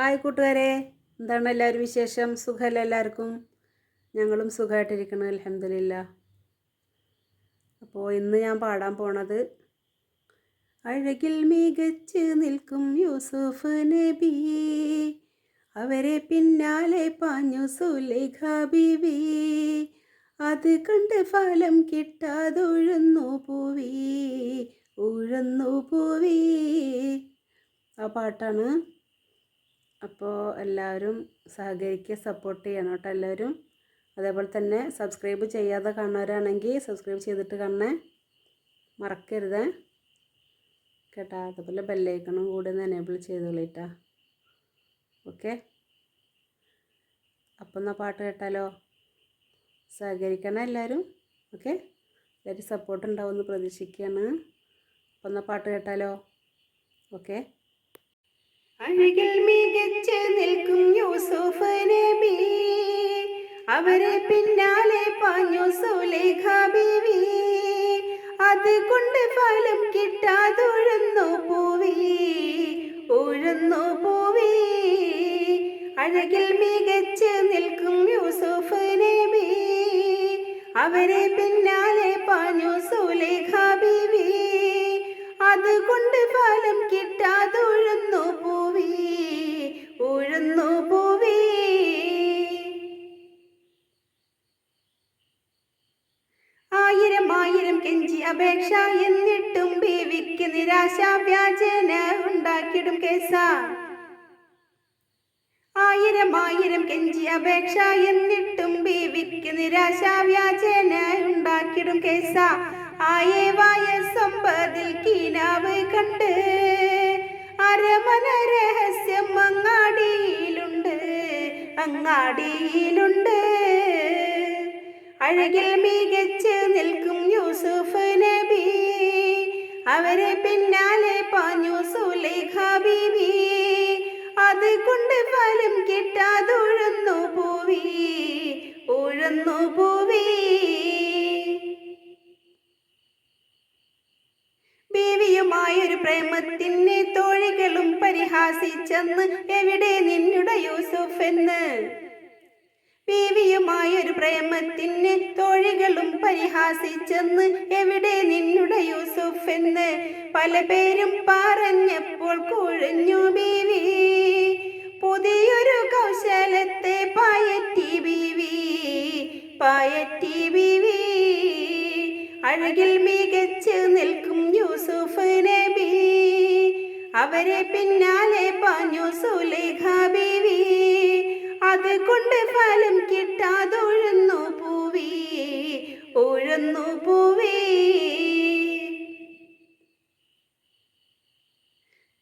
Hi കൂട്ടുകാരെ, എന്താണ് എല്ലാവരും വിശേഷം? സുഖമല്ല എല്ലാവർക്കും? ഞങ്ങളും സുഖമായിട്ടിരിക്കണം, അൽഹംദുലില്ലാ. അപ്പോൾ ഇന്ന് ഞാൻ പാടാൻ പോണത് അഴകിൽ മികച്ച് നിൽക്കും യൂസുഫ് നബി, അവരെ പിന്നാലെ പാഞ്ഞു സുലൈഖ ബീവി, അത് കണ്ട് ഫലം കിട്ടാതൊഴുന്നു പൂവി, ഉഴന്നു പൂവി. ആ പാട്ടാണ്. അപ്പോൾ എല്ലാവരും സഹകരിക്കുക, സപ്പോർട്ട് ചെയ്യണം കേട്ടോ എല്ലാവരും. അതേപോലെ തന്നെ സബ്സ്ക്രൈബ് ചെയ്യാതെ കാണുന്നവരാണെങ്കിൽ സബ്സ്ക്രൈബ് ചെയ്തിട്ട് കാണണേ, മറക്കരുത് കേട്ടോ. അതുപോലെ ബെല്ലൈക്കണും കൂടി ഒന്ന് എനേബിൾ ചെയ്തോളിട്ടാ. ഓക്കെ, അപ്പം എന്നാൽ പാട്ട് കേട്ടാലോ? സഹകരിക്കണം എല്ലാവരും. ഓക്കെ, എല്ലാവരും സപ്പോർട്ട് ഉണ്ടാവുമെന്ന് പ്രതീക്ഷിക്കുകയാണ്. അപ്പം എന്നാൽ പാട്ട് കേട്ടാലോ? ഓക്കെ. അഴകിൽ മികച്ച് നിൽക്കും യൂസുഫ് നബി, അവരെ പിന്നാലെ പാഞ്ഞു സുലൈഖ ബീവി, അതുകൊണ്ട് ഫലം കിട്ടാതൊഴുന്നു പൂവി, ഉഴുന്നു പൂവി. അഴകിൽ മികച്ച് നിൽക്കും യൂസുഫ് നബി, അവരെ പിന്നാലെ പാഞ്ഞു സുലൈഖ ബീവി, അതുകൊണ്ട് ഫലം കിട്ടാതൊഴുന്നു പൂവി, ഉഴുന്നു പൂവി. ആയിരം ആയിരം കെഞ്ചി അപേക്ഷ എന്നിട്ടും ബീവിക്ക് നിരാശ, വ്യാജേന ഉണ്ടാക്കിടും കേസ. ആയിരം ആയിരം കെഞ്ചി അപേക്ഷ എന്നിട്ടും ബീവിക്ക് നിരാശ, വ്യാജേന ഉണ്ടാക്കിടും കേസ. ആയേവായ സമ്പതിൽ കീനാവ് കണ്ട് അരമന രഹസ്യം അങ്ങാടിയിലുണ്ട്, അങ്ങാടിയിലുണ്ട്. അഴകിൽ മികച്ച് നിൽക്കും യൂസുഫ് നബി, അവരെ പിന്നാലെ പാഞ്ഞു സുലൈഖ ബീവി, അതുകൊണ്ട് ഫലം കിട്ടാതൊഴുന്നു പൂവി, ഉഴുന്നു പൂവി. ബീവിയുമായൊരു പ്രേമത്തിന് തോഴികളും പരിഹാസിച്ചെന്ന്, എവിടെ നിന്നുടെ യൂസുഫ് എന്ന്. ബീവിയുമായൊരു പ്രേമത്തിന് തോഴികളും പരിഹാസിച്ചെന്ന്, എവിടെ നിന്നുടെ യൂസുഫ് എന്ന്. പല പേരും പറഞ്ഞപ്പോൾ കുഴഞ്ഞു ബീവി, പുതിയൊരു കൗശലത്തെ പായറ്റി ബീവി, പായറ്റി ബീവി. അഴകിൽ മികച്ച് നിൽക്കും യൂസുഫ് നബി, അവരെ പിന്നാലെ പാഞ്ഞു സുലൈഖ ബീവി, അതുകൊണ്ട് ഫലം കിട്ടാതൊഴുന്നു പൂവി, ഉഴുന്നു പൂവി.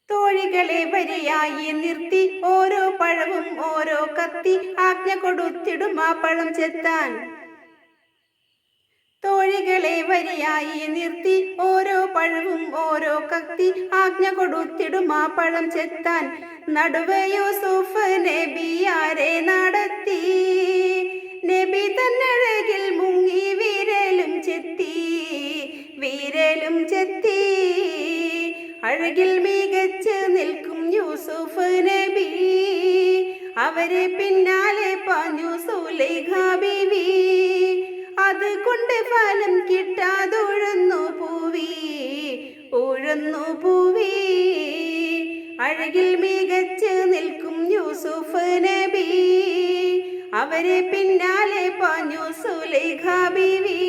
തോഴികളെ വരിയായി നിർത്തി ഓരോ പഴവും ഓരോ കത്തി, ആജ്ഞ കൊടുത്തിടും ആ പഴം ചെത്താൻ. തോഴികളെ വരിയായി നിർത്തി ഓരോ പഴവും ഓരോ കത്തി, ആജ്ഞ കൊടുത്തിടും ആ പഴം ചെത്താൻ. നടുവേ യൂസുഫ് നബി ആരെ നടത്തി, നബി തന്നഴകിൽ മുങ്ങി വിരലും ചെത്തി, വിരലും ചെത്തി. അഴകിൽ മികച്ച് നിൽക്കും യൂസുഫ് നബി, അവരെ പിന്നാലെ പാഞ്ഞു സുലൈഖ ബീവി, അതുകൊണ്ട് ഫലം കിട്ടാതൊഴുന്നു പൂവി, ഉഴുന്നു പൂവി. അഴകിൽ മികച്ച് നിൽക്കും യൂസുഫ് നബി, അവരെ പിന്നാലെ പാഞ്ഞു സുലൈഖ ബീവി,